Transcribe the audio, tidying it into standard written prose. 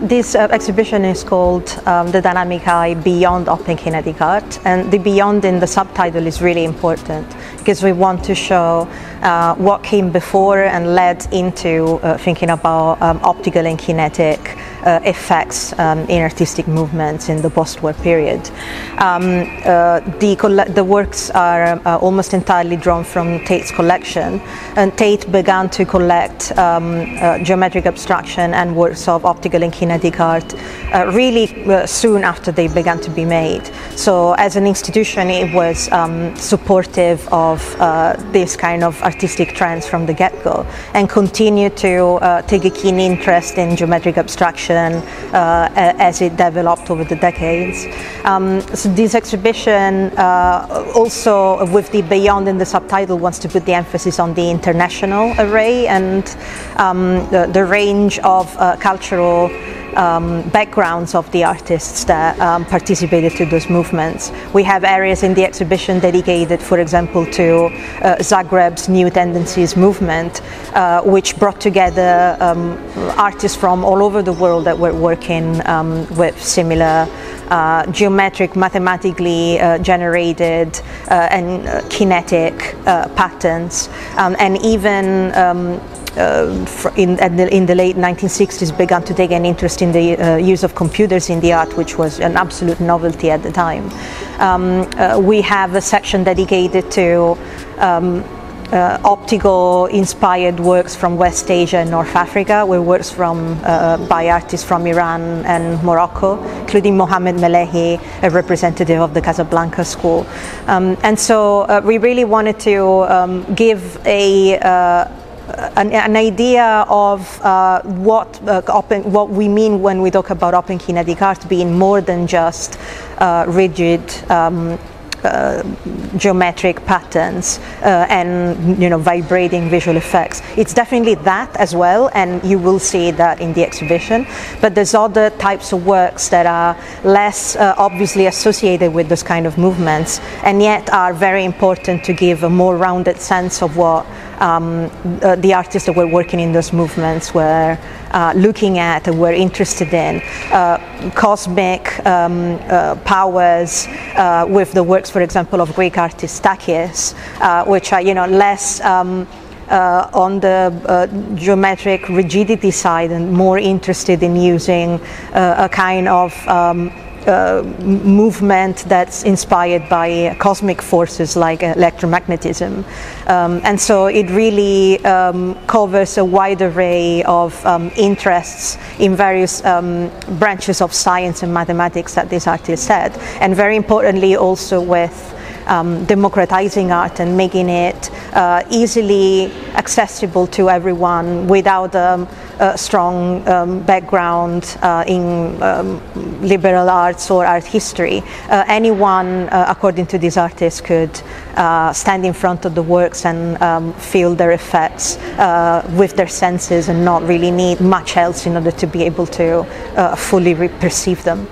This exhibition is called The Dynamic Eye Beyond Op and Kinetic Art, and the beyond in the subtitle is really important because we want to show what came before and led into thinking about optical and kinetic effects in artistic movements in the post-war period. The works are almost entirely drawn from Tate's collection, and Tate began to collect geometric abstraction and works of optical and kinetic art really soon after they began to be made. So as an institution it was supportive of this kind of artistic trends from the get-go, and continued to take a keen interest in geometric abstraction as it developed over the decades. So this exhibition also, with the beyond in the subtitle, wants to put the emphasis on the international array and the range of cultural backgrounds of the artists that participated to those movements. We have areas in the exhibition dedicated, for example, to Zagreb's New Tendencies movement, which brought together artists from all over the world that were working with similar geometric, mathematically generated and kinetic patterns, and even in the late 1960s began to take an interest in the use of computers in the art, which was an absolute novelty at the time. We have a section dedicated to optical inspired works from West Asia and North Africa, with works by artists from Iran and Morocco, including Mohamed Melehi, a representative of the Casablanca school. And so we really wanted to give an idea of what we mean when we talk about op and kinetic art being more than just rigid geometric patterns and vibrating visual effects. It's definitely that as well, and you will see that in the exhibition, but there's other types of works that are less obviously associated with those kind of movements, and yet are very important to give a more rounded sense of what the artists that were working in those movements were looking at and were interested in. Cosmic powers with the works, for example, of Greek artist Takis, which are less on the geometric rigidity side and more interested in using a kind of movement that's inspired by cosmic forces like electromagnetism. And so it really covers a wide array of interests in various branches of science and mathematics that this artist had, and very importantly also with democratizing art and making it easily accessible to everyone without a strong background in liberal arts or art history. Anyone, according to this artist, could stand in front of the works and feel their effects with their senses and not really need much else in order to be able to fully perceive them.